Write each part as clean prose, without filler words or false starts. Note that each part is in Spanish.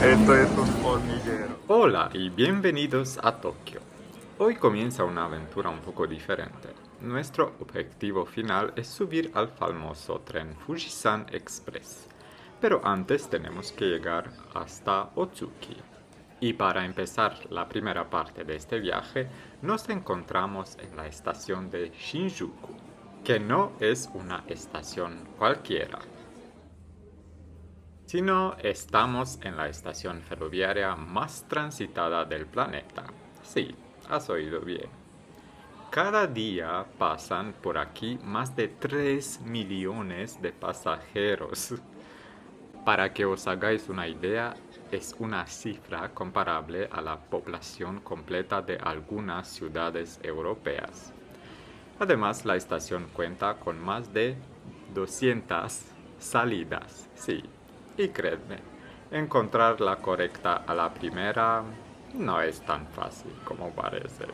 Esto es un hormiguero. Hola y bienvenidos a Tokio. Hoy comienza una aventura un poco diferente. Nuestro objetivo final es subir al famoso tren Fujisan Express. Pero antes tenemos que llegar hasta Otsuki. Y para empezar la primera parte de este viaje, nos encontramos en la estación de Shinjuku, que no es una estación cualquiera, sino estamos en la estación ferroviaria más transitada del planeta. Sí, has oído bien. Cada día pasan por aquí más de 3 millones de pasajeros. Para que os hagáis una idea, es una cifra comparable a la población completa de algunas ciudades europeas. Además, la estación cuenta con más de 200 salidas. Sí, y creedme, encontrar la correcta a la primera no es tan fácil como parece.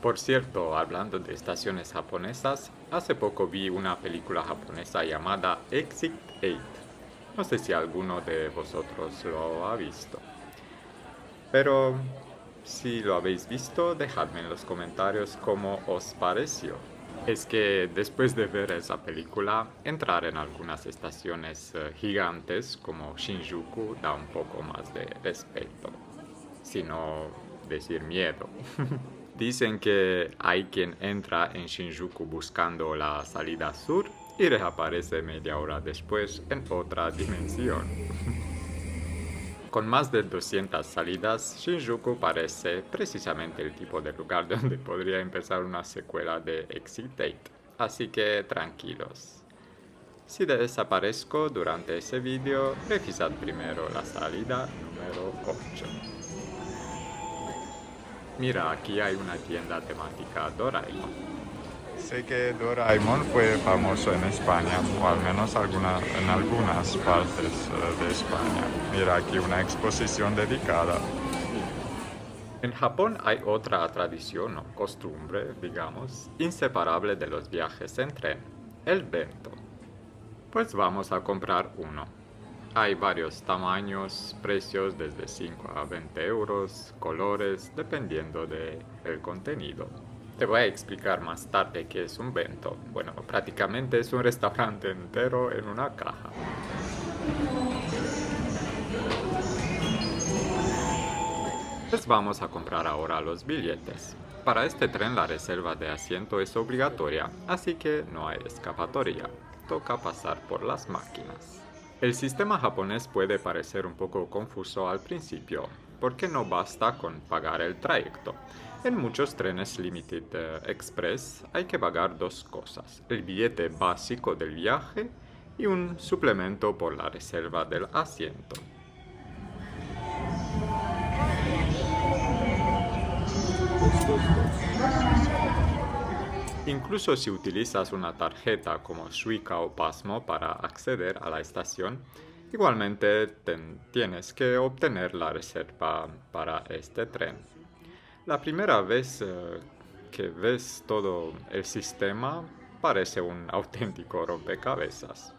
Por cierto, hablando de estaciones japonesas, hace poco vi una película japonesa llamada Exit 8. No sé si alguno de vosotros lo ha visto. Pero si lo habéis visto, dejadme en los comentarios cómo os pareció. Es que después de ver esa película, entrar en algunas estaciones gigantes como Shinjuku da un poco más de respeto, sino decir miedo. Dicen que hay quien entra en Shinjuku buscando la salida sur y reaparece media hora después en otra dimensión. Con más de 200 salidas, Shinjuku parece precisamente el tipo de lugar donde podría empezar una secuela de Exit 8. Así que tranquilos. Si desaparezco durante ese vídeo, revisad primero la salida número 8. Mira, aquí hay una tienda temática Doraemon. Sé que Doraemon fue famoso en España, o al menos en algunas partes de España. Mira aquí una exposición dedicada. En Japón hay otra tradición o costumbre, digamos, inseparable de los viajes en tren, el bento. Pues vamos a comprar uno. Hay varios tamaños, precios desde 5 a 20 euros, colores, dependiendo del contenido. Te voy a explicar más tarde qué es un bento. Bueno, prácticamente es un restaurante entero en una caja. Pues vamos a comprar ahora los billetes. Para este tren la reserva de asiento es obligatoria, así que no hay escapatoria. Toca pasar por las máquinas. El sistema japonés puede parecer un poco confuso al principio, porque no basta con pagar el trayecto. En muchos trenes Limited Express hay que pagar dos cosas: el billete básico del viaje y un suplemento por la reserva del asiento. Incluso si utilizas una tarjeta como Suica o Pasmo para acceder a la estación, igualmente tienes que obtener la reserva para este tren. La primera vez que ves todo el sistema parece un auténtico rompecabezas.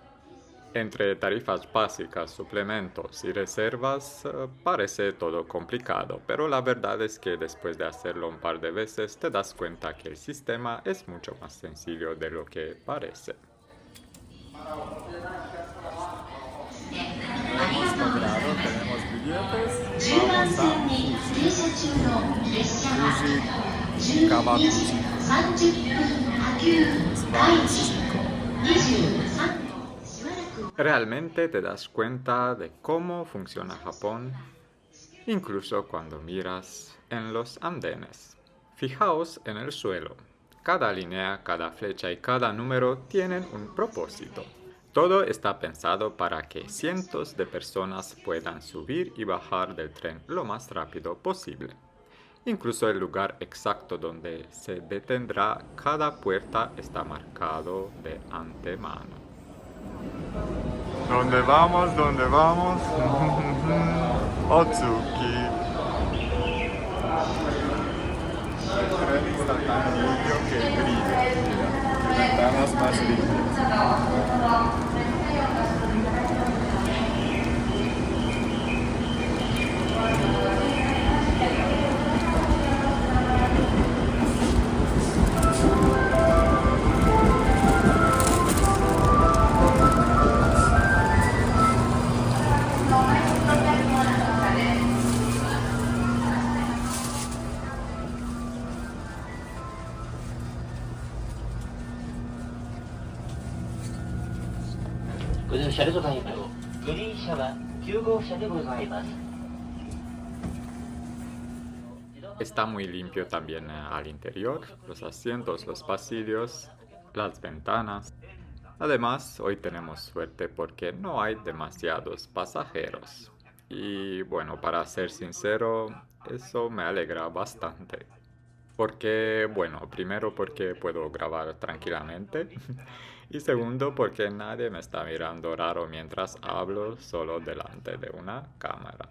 Entre tarifas básicas, suplementos y reservas parece todo complicado, pero la verdad es que después de hacerlo un par de veces te das cuenta que el sistema es mucho más sencillo de lo que parece. Hemos logrado, tenemos billetes. Vamos a Fuji Kawaguchi. Vamos, Realmente te das cuenta de cómo funciona Japón, incluso cuando miras en los andenes. Fijaos en el suelo. Cada línea, cada flecha y cada número tienen un propósito. Todo está pensado para que cientos de personas puedan subir y bajar del tren lo más rápido posible. Incluso el lugar exacto donde se detendrá cada puerta está marcado de antemano. ¿Dónde vamos? ¿Dónde vamos? Otsuki. El tren está tan limpio que brilla. Ventanas más limpias. シャルドタイプのグリーン車は9号車でございます。 Está muy limpio también al interior, los asientos, los pasillos, las ventanas. Además, hoy tenemos suerte porque no hay demasiados pasajeros. Y bueno, para ser sincero, eso me alegra bastante. Porque, bueno, primero porque puedo grabar tranquilamente y segundo porque nadie me está mirando raro mientras hablo solo delante de una cámara.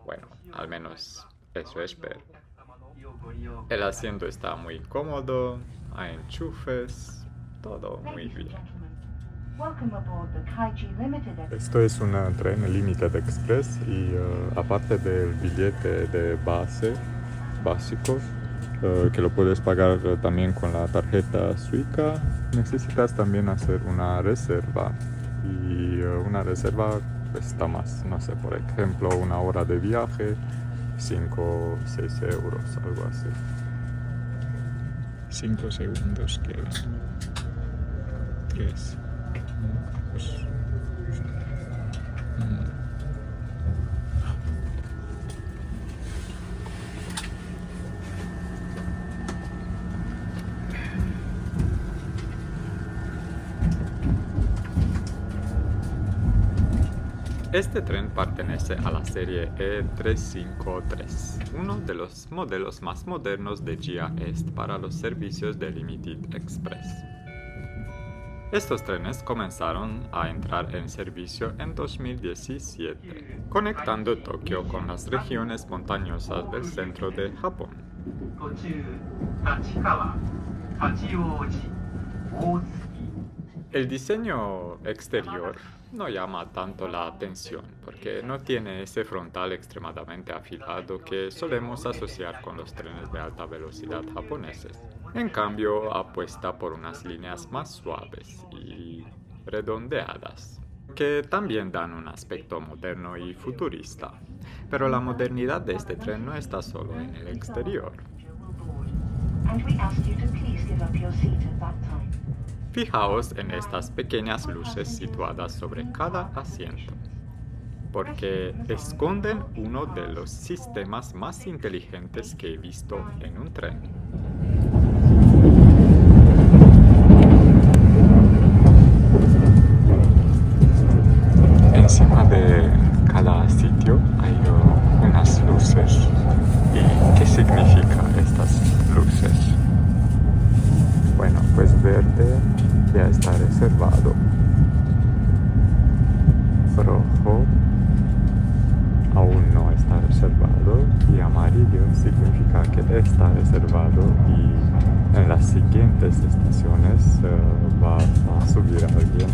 Bueno, al menos eso espero. El asiento está muy cómodo, hay enchufes, todo muy bien. Esto es un tren Limited Express y aparte del billete de base básico, que lo puedes pagar también con la tarjeta Suica, necesitas también hacer una reserva. Y una reserva cuesta más, no sé, por ejemplo, una hora de viaje, 5 o 6 euros, algo así. 5 segundos quedan. 3. Este tren pertenece a la serie E353, uno de los modelos más modernos de GIA Est para los servicios de Limited Express. Estos trenes comenzaron a entrar en servicio en 2017, conectando Tokio con las regiones montañosas del centro de Japón. El diseño exterior no llama tanto la atención porque no tiene ese frontal extremadamente afilado que solemos asociar con los trenes de alta velocidad japoneses. En cambio, apuesta por unas líneas más suaves y redondeadas, que también dan un aspecto moderno y futurista. Pero la modernidad de este tren no está solo en el exterior. Fijaos en estas pequeñas luces situadas sobre cada asiento, porque esconden uno de los sistemas más inteligentes que he visto en un tren. Encima de cada sitio hay unas luces. ¿Y qué significa estas luces? Bueno, pues verde ya está reservado. Rojo aún no está reservado y amarillo significa que está reservado y en las siguientes estaciones va a subir alguien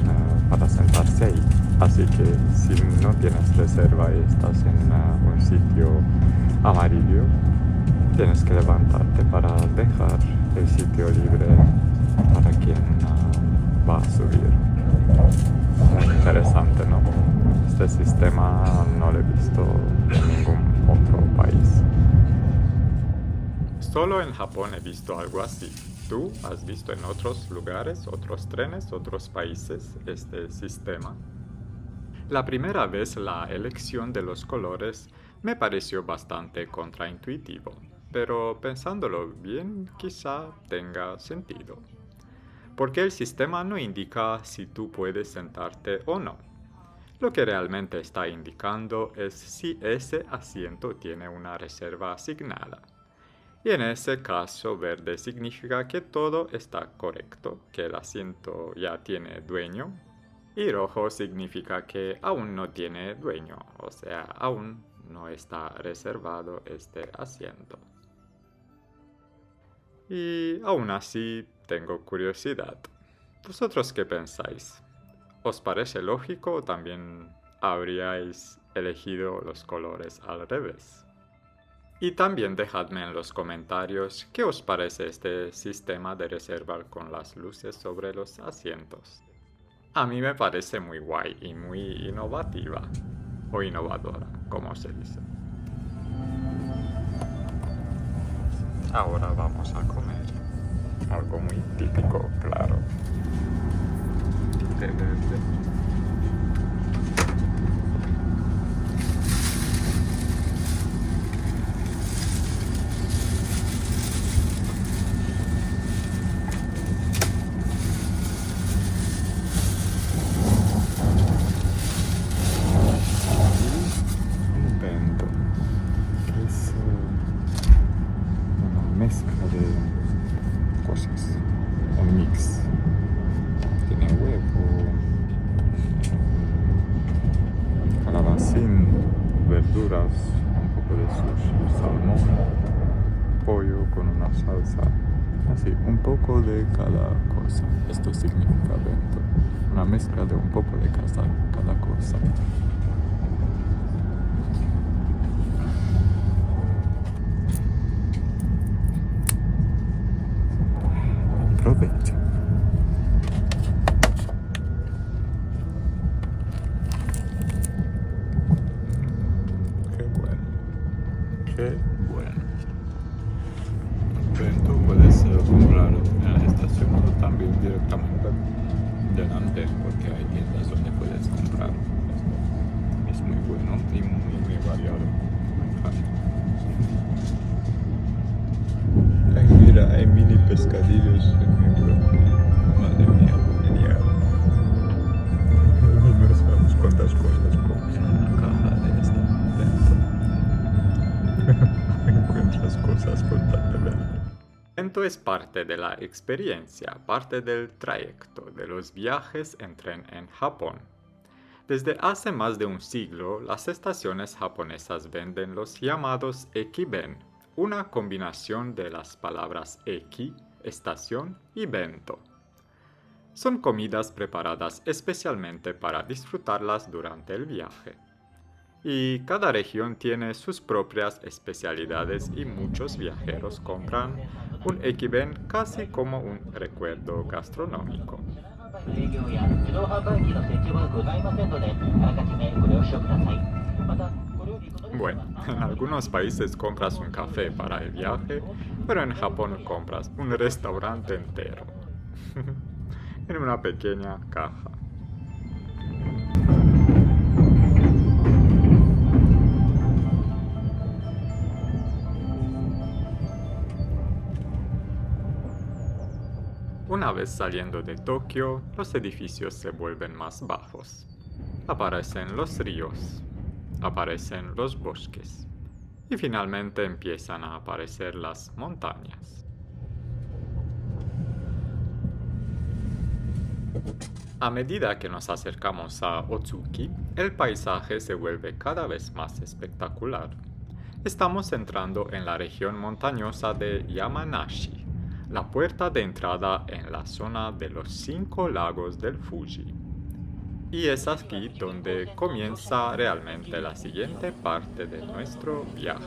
para sentarse ahí. Así que si no tienes reserva y estás en un sitio amarillo, tienes que levantarte para dejar el sitio libre para quien va a subir. Muy interesante, ¿no? Este sistema no lo he visto en ningún otro país. Solo en Japón he visto algo así. ¿Tú has visto en otros lugares, otros trenes, otros países este sistema? La primera vez la elección de los colores me pareció bastante contraintuitivo, pero pensándolo bien quizá tenga sentido. Porque el sistema no indica si tú puedes sentarte o no. Lo que realmente está indicando es si ese asiento tiene una reserva asignada. Y en ese caso verde significa que todo está correcto, que el asiento ya tiene dueño. Y rojo significa que aún no tiene dueño, o sea, aún no está reservado este asiento. Y aún así tengo curiosidad. ¿Vosotros qué pensáis? ¿Os parece lógico o también habríais elegido los colores al revés? Y también dejadme en los comentarios qué os parece este sistema de reserva con las luces sobre los asientos. A mí me parece muy guay y muy innovativa, o innovadora, como se dice. Ahora vamos a comer. Algo muy típico, claro. Té verde. verduras, un poco de sushi, salmón, pollo con una salsa, así, un poco de cada cosa. Esto significa bento, una mezcla de un poco de cada cosa. Buen provecho. Qué bueno. Qué bueno. Bento puedes comprar en la estación o también directamente delante, porque hay tiendas donde puedes comprar esto. Es muy bueno y muy variado. Ay, mira, hay mini pescadillos en mi propio. Madre mía, genial. No sabes cuántas cosas comes en una caja de esta dentro. Encuentras cosas constantemente. Esto es parte de la experiencia, parte del trayecto de los viajes en tren en Japón. Desde hace más de un siglo, las estaciones japonesas venden los llamados ekiben, una combinación de las palabras eki, estación, y bento. Son comidas preparadas especialmente para disfrutarlas durante el viaje. Y cada región tiene sus propias especialidades y muchos viajeros compran un ekiben casi como un recuerdo gastronómico. 営業や自動販売機の設置はございませんので、あらかじめご了承ください。また、ご料理ことで Bueno, en algunos países compras un café para el viaje, pero en Japón compras un restaurante entero. En una pequeña caja. Una vez saliendo de Tokio, los edificios se vuelven más bajos. Aparecen los ríos, aparecen los bosques y finalmente empiezan a aparecer las montañas. A medida que nos acercamos a Otsuki, el paisaje se vuelve cada vez más espectacular. Estamos entrando en la región montañosa de Yamanashi, la puerta de entrada en la zona de los 5 lagos del Fuji. Y es aquí donde comienza realmente la siguiente parte de nuestro viaje.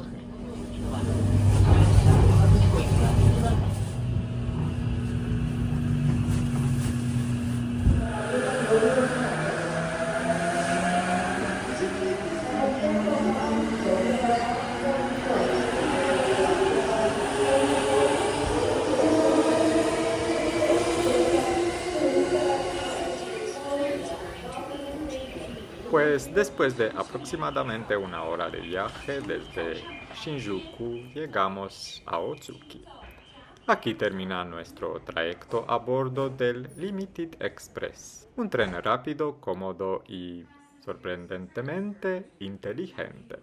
Pues después de aproximadamente una hora de viaje desde Shinjuku llegamos a Otsuki. Aquí termina nuestro trayecto a bordo del Limited Express, un tren rápido, cómodo y sorprendentemente inteligente.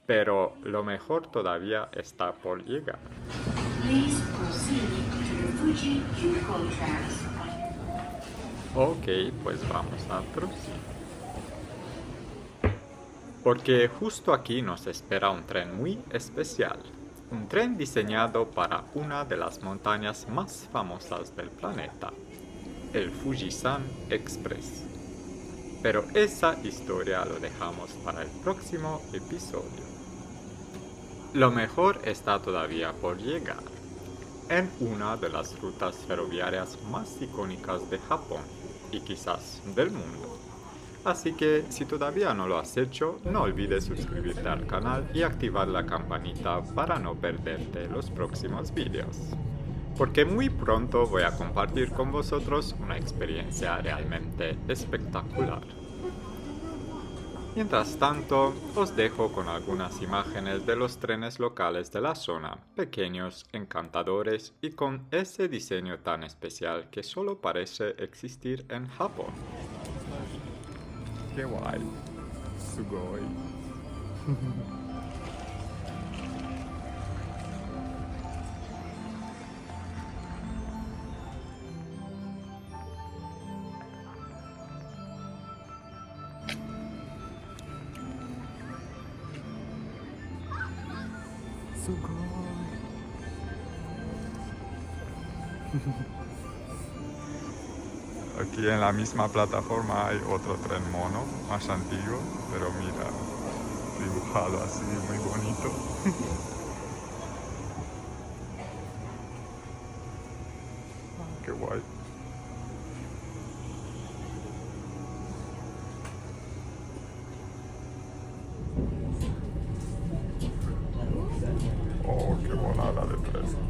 Pero lo mejor todavía está por llegar. Please proceed to the Fuji Kyuko tracks. Ok, pues vamos a proseguir. Porque justo aquí nos espera un tren muy especial. Un tren diseñado para una de las montañas más famosas del planeta, el Fujisan Express. Pero esa historia lo dejamos para el próximo episodio. Lo mejor está todavía por llegar, en una de las rutas ferroviarias más icónicas de Japón y quizás del mundo. Así que si todavía no lo has hecho, no olvides suscribirte al canal y activar la campanita para no perderte los próximos vídeos. Porque muy pronto voy a compartir con vosotros una experiencia realmente espectacular. Mientras tanto, os dejo con algunas imágenes de los trenes locales de la zona, pequeños, encantadores y con ese diseño tan especial que solo parece existir en Japón. ¡Qué guay! ¡Sugoi! Aquí en la misma plataforma hay otro tren mono, más antiguo, pero mira, dibujado así, muy bonito. Qué guay. Oh, qué volada de tren.